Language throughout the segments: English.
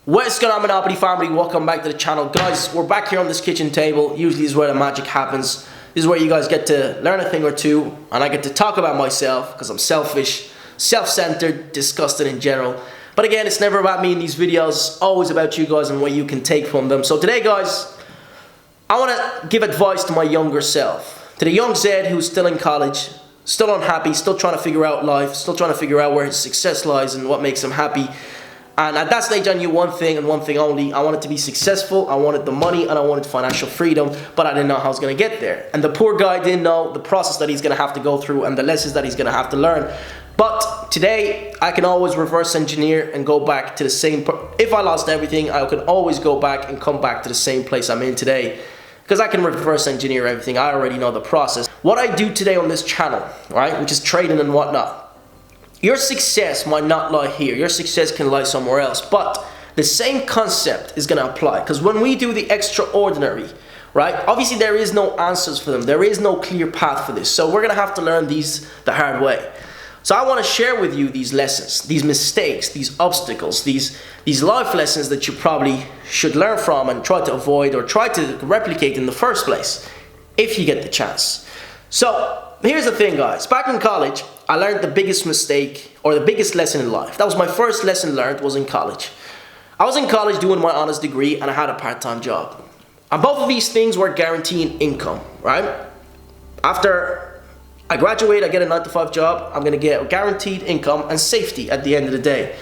What's going on, Monopoly family? Welcome back to the channel. Guys, we're back here on this kitchen table. Usually this is where the magic happens. This is where you guys get to learn a thing or two, and I get to talk about myself because I'm selfish, self-centered, disgusted in general. But again, it's never about me in these videos, always about you guys and what you can take from them. So today, guys, I want to give advice to my younger self. To the young Zed who's still in college, still unhappy, still trying to figure out life, still trying to figure out where his success lies and what makes him happy. And at that stage, I knew one thing and one thing only. I wanted to be successful, I wanted the money, and I wanted financial freedom, but I didn't know how I was going to get there. And the poor guy didn't know the process that he's going to have to go through and the lessons that he's going to have to learn. But today, I can always reverse engineer and go back to the same... If I lost everything, I could always go back and come back to the same place I'm in today. Because I can reverse engineer everything. I already know the process. What I do today on this channel, right, which is trading and whatnot, your success might not lie here. Your success can lie somewhere else. But the same concept is going to apply. Because when we do the extraordinary, right, obviously there is no answers for them. There is no clear path for this. So we're going to have to learn these the hard way. So I want to share with you these lessons, these mistakes, these obstacles, these life lessons that you probably should learn from and try to avoid or try to replicate in the first place, if you get the chance. So here's the thing, guys. Back in college, I learned the biggest mistake or the biggest lesson in life. That was my first lesson learned, was in college. I was in college doing my honors degree and I had a part-time job. And both of these things were guaranteeing income, right? After I graduate, I get a 9-to-5 job. I'm going to get guaranteed income and safety at the end of the day.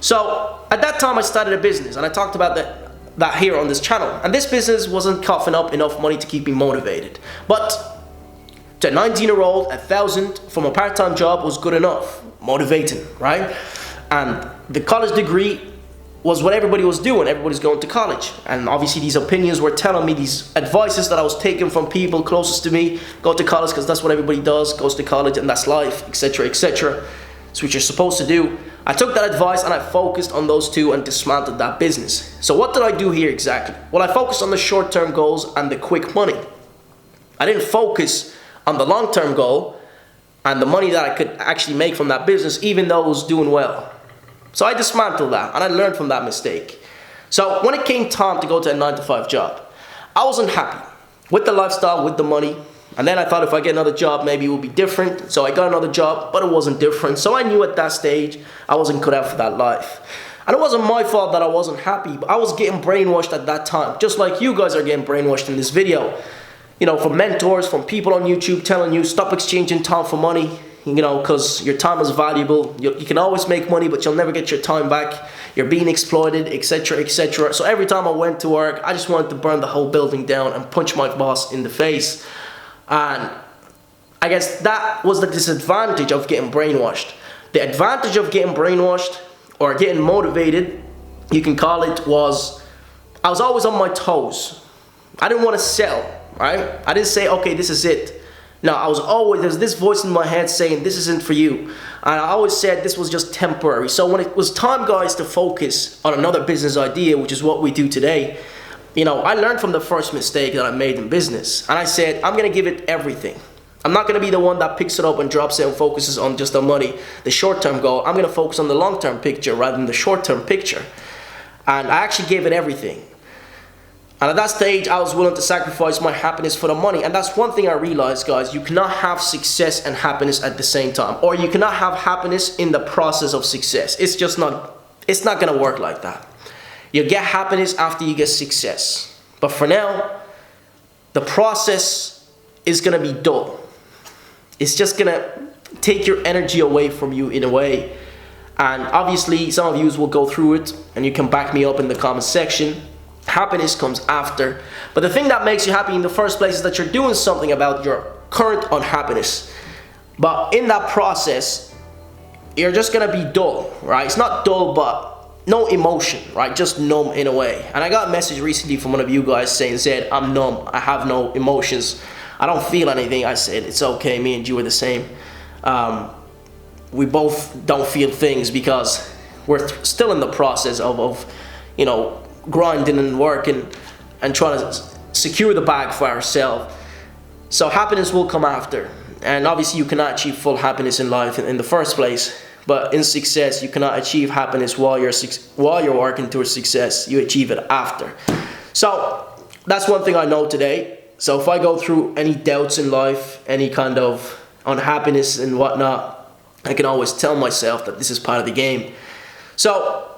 So at that time, I started a business, and I talked about that here on this channel. And this business wasn't coughing up enough money to keep me motivated. But to a 19-year-old, 1,000 from a part-time job was good enough, motivating, right? And the college degree was what everybody was doing. Everybody's going to college. And obviously these opinions were telling me, these advices that I was taking from people closest to me, go to college because that's what everybody does, goes to college and that's life, etc., etc. It's what you're supposed to do. I took that advice and I focused on those two and dismantled that business. So what did I do here exactly? Well, I focused on the short-term goals and the quick money. I didn't focus on the long-term goal and the money that I could actually make from that business, even though it was doing well. So I dismantled that and I learned from that mistake. So when it came time to go to a 9-to-5 job, I wasn't happy with the lifestyle, with the money. And then I thought if I get another job, maybe it would be different. So I got another job, but it wasn't different. So I knew at that stage I wasn't cut out for that life. And it wasn't my fault that I wasn't happy, but I was getting brainwashed at that time, just like you guys are getting brainwashed in this video. You know, from mentors, from people on YouTube telling you stop exchanging time for money, you know, because your time is valuable. You can always make money, but you'll never get your time back. You're being exploited, etc., etc. So every time I went to work, I just wanted to burn the whole building down and punch my boss in the face. And I guess that was the disadvantage of getting brainwashed. The advantage of getting brainwashed or getting motivated, you can call it, was I was always on my toes. I didn't want to sell. Right? I didn't say, okay, this is it. No, I was always, there's this voice in my head saying, this isn't for you. And I always said this was just temporary. So when it was time, guys, to focus on another business idea, which is what we do today, you know, I learned from the first mistake that I made in business. And I said, I'm going to give it everything. I'm not going to be the one that picks it up and drops it and focuses on just the money, the short-term goal. I'm going to focus on the long-term picture rather than the short-term picture. And I actually gave it everything. And at that stage, I was willing to sacrifice my happiness for the money. And that's one thing I realized, guys. You cannot have success and happiness at the same time. Or you cannot have happiness in the process of success. It's just not, it's not going to work like that. You get happiness after you get success. But for now, the process is going to be dull. It's just going to take your energy away from you in a way. And obviously, some of you will go through it. And you can back me up in the comment section. Happiness comes after. But the thing that makes you happy in the first place is that you're doing something about your current unhappiness. But in that process, you're just gonna be dull, right? It's not dull, but no emotion, right? Just numb in a way. And I got a message recently from one of you guys saying, Zed, I'm numb. I have no emotions. I don't feel anything. I said, it's okay. Me and you are the same. We both don't feel things because we're still in the process of you know, grinding and working and trying to secure the bag for ourselves. So happiness will come after. And obviously you cannot achieve full happiness in life in the first place But in success, you cannot achieve happiness while you're working towards success. You achieve it after. So that's one thing I know today. So if I go through any doubts in life, any kind of unhappiness and whatnot, I can always tell myself that this is part of the game. So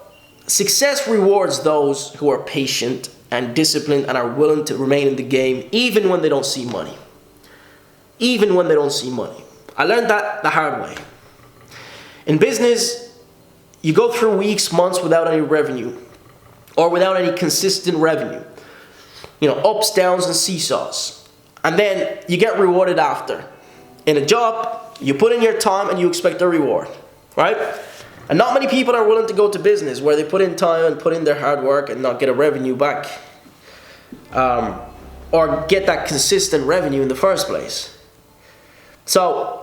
success rewards those who are patient and disciplined and are willing to remain in the game even when they don't see money. Even when they don't see money. I learned that the hard way. In business, you go through weeks, months without any revenue or without any consistent revenue. You know, ups, downs, and seesaws. And then you get rewarded after. In a job, you put in your time and you expect a reward, right? And not many people are willing to go to business where they put in time and put in their hard work and not get a revenue back. Or get that consistent revenue in the first place. So,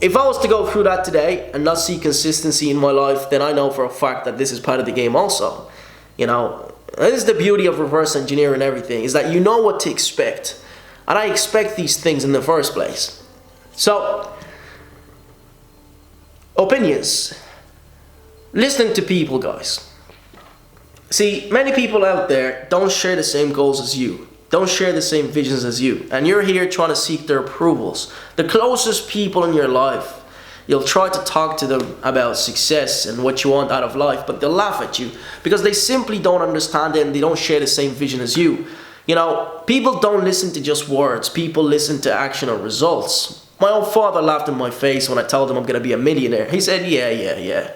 if I was to go through that today and not see consistency in my life, then I know for a fact that this is part of the game also. You know, this is the beauty of reverse engineering everything, is that you know what to expect. And I expect these things in the first place. So, opinions. Listening to people, guys. See, many people out there don't share the same goals as you. Don't share the same visions as you. And you're here trying to seek their approvals. The closest people in your life, you'll try to talk to them about success and what you want out of life, but they'll laugh at you because they simply don't understand it and they don't share the same vision as you. You know, people don't listen to just words. People listen to action or results. My own father laughed in my face when I told him I'm going to be a millionaire. He said, yeah.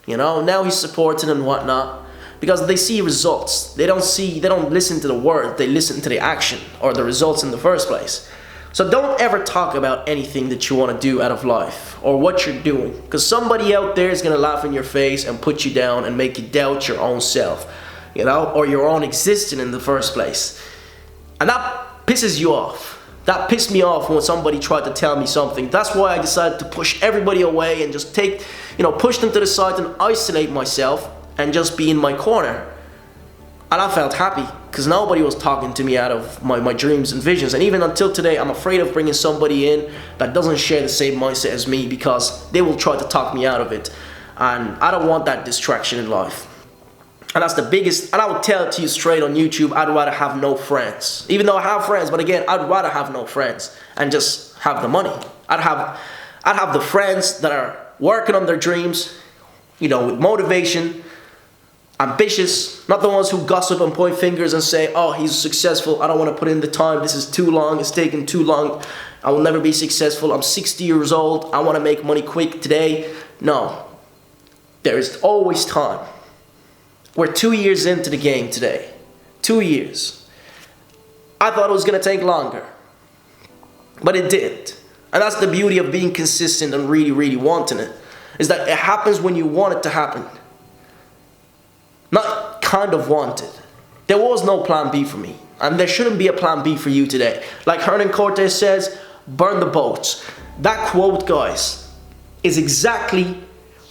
You know, now he's supporting and whatnot. Because they see results. They don't listen to the word, they listen to the action or the results in the first place. So don't ever talk about anything that you want to do out of life or what you're doing. Because somebody out there is going to laugh in your face and put you down and make you doubt your own self. You know, or your own existence in the first place. And that pisses you off. That pissed me off when somebody tried to tell me something. That's why I decided to push everybody away and just push them to the side and isolate myself. And just be in my corner. And I felt happy because nobody was talking to me out of my dreams and visions. And even until today, I'm afraid of bringing somebody in that doesn't share the same mindset as me because they will try to talk me out of it. And I don't want that distraction in life. And that's the biggest, and I would tell it to you straight on YouTube, I'd rather have no friends. Even though I have friends, but again, I'd rather have no friends and just have the money. I'd have the friends that are working on their dreams, you know, with motivation, ambitious, not the ones who gossip and point fingers and say, oh, he's successful, I don't want to put in the time, this is too long, it's taking too long, I will never be successful, I'm 60 years old, I want to make money quick today. No, there is always time. We're 2 years into the game today. 2 years. I thought it was going to take longer, but it didn't. And that's the beauty of being consistent and really wanting it, is that it happens when you want it to happen. Not kind of wanted. There was no plan B for me. And there shouldn't be a plan B for you today. Like Hernan Cortez says, burn the boats. That quote, guys, is exactly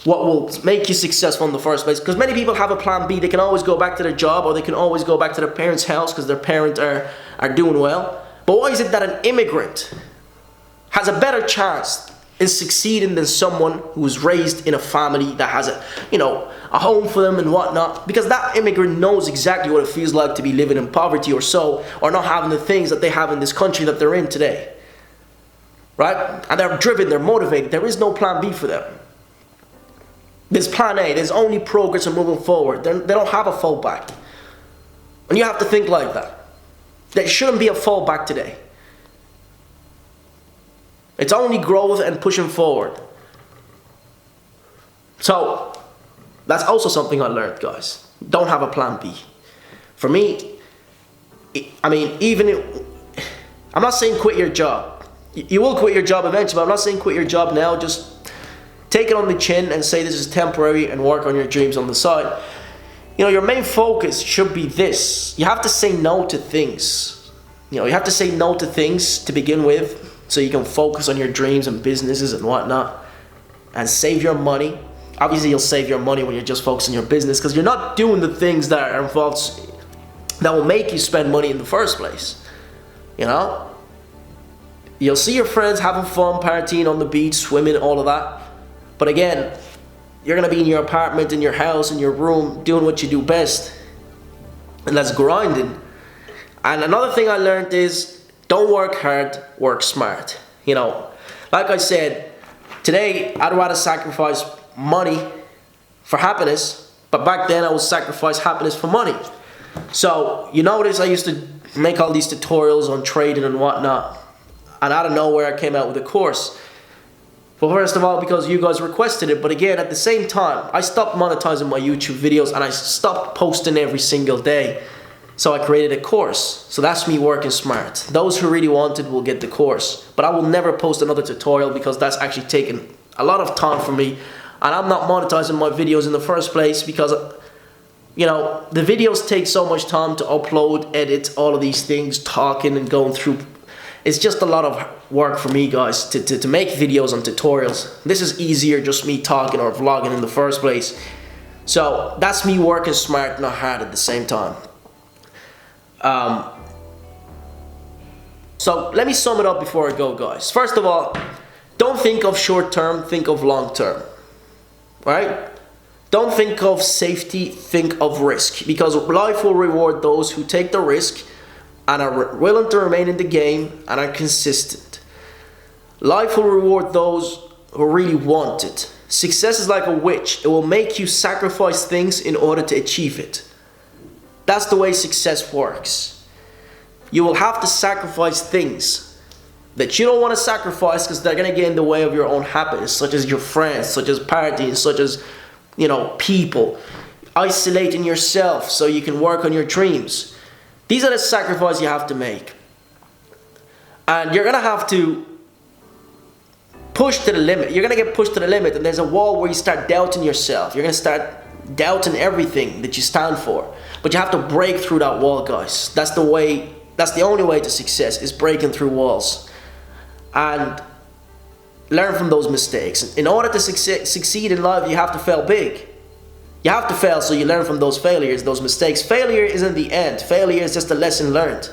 what will make you successful in the first place. Because many people have a plan B. They can always go back to their job or they can always go back to their parents' house because their parents are doing well. But why is it that an immigrant has a better chance in succeeding than someone who was raised in a family that has a home for them and whatnot? Because that immigrant knows exactly what it feels like to be living in poverty or not having the things that they have in this country that they're in today. Right? And they're driven, they're motivated. There is no plan B for them. There's plan A, there's only progress and moving forward. They don't have a fallback. And you have to think like that. There shouldn't be a fallback today. It's only growth and pushing forward. So, that's also something I learned, guys. Don't have a plan B. For me, I'm not saying quit your job. You will quit your job eventually, but I'm not saying quit your job now. Just take it on the chin and say this is temporary and work on your dreams on the side. You know, your main focus should be this. You have to say no to things. You have to say no to things to begin with, so you can focus on your dreams and businesses and whatnot, and save your money. Obviously, you'll save your money when you're just focusing on your business because you're not doing the things that are involved that will make you spend money in the first place. You know, you'll see your friends having fun, partying on the beach, swimming, all of that. But again, you're gonna be in your apartment, in your house, in your room, doing what you do best, and that's grinding. And another thing I learned is, don't work hard, work smart. You know, like I said, today I'd rather sacrifice money for happiness, but back then I would sacrifice happiness for money. So you notice I used to make all these tutorials on trading and whatnot, and out of nowhere I came out with a course. Well, first of all, because you guys requested it, but again, at the same time, I stopped monetizing my YouTube videos and I stopped posting every single day. So I created a course. So that's me working smart. Those who really want it will get the course. But I will never post another tutorial because that's actually taken a lot of time for me. And I'm not monetizing my videos in the first place because, you know, the videos take so much time to upload, edit, all of these things, talking and going through. It's just a lot of work for me, guys, to make videos and tutorials. This is easier, just me talking or vlogging in the first place. So that's me working smart, not hard at the same time. So let me sum it up before I go, guys. First of all, don't think of short term, think of long term. Right? Don't think of safety, think of risk. Because life will reward those who take the risk and are willing to remain in the game and are consistent. Life will reward those who really want it. Success is like a witch. It will make you sacrifice things in order to achieve it. That's the way success works. You will have to sacrifice things that you don't want to sacrifice because they're going to get in the way of your own happiness, such as your friends, such as partying, such as, you know, people. Isolating yourself so you can work on your dreams. These are the sacrifices you have to make. And you're going to have to push to the limit. You're going to get pushed to the limit, and there's a wall where you start doubting yourself. You're going to start doubting everything that you stand for. But you have to break through that wall, guys. That's the way, that's the only way to success, is breaking through walls. And learn from those mistakes. In order to succeed in life, you have to fail big. You have to fail so you learn from those failures, those mistakes. Failure isn't the end. Failure is just a lesson learned.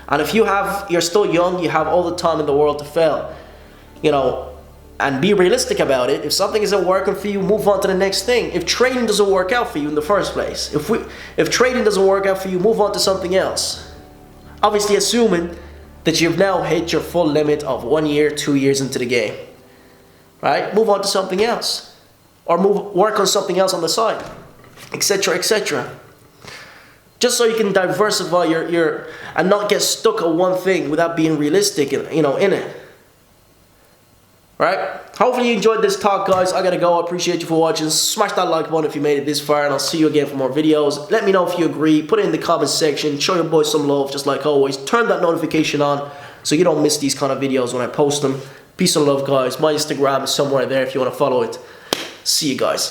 And if you're still young, you have all the time in the world to fail. You know, and be realistic about it. If something isn't working for you, move on to the next thing. If trading doesn't work out for you in the first place, if trading doesn't work out for you, move on to something else. Obviously assuming that you've now hit your full limit of 1 year, 2 years into the game. Right? Move on to something else. Or work on something else on the side, etc., etc. Just so you can diversify your and not get stuck on one thing without being realistic, you know, in it. Right? Hopefully you enjoyed this talk, guys. I gotta go. I appreciate you for watching. Smash that like button if you made it this far, and I'll see you again for more videos. Let me know if you agree. Put it in the comment section. Show your boys some love, just like always. Turn that notification on so you don't miss these kind of videos when I post them. Peace and love, guys. My Instagram is somewhere there if you want to follow it. See you guys.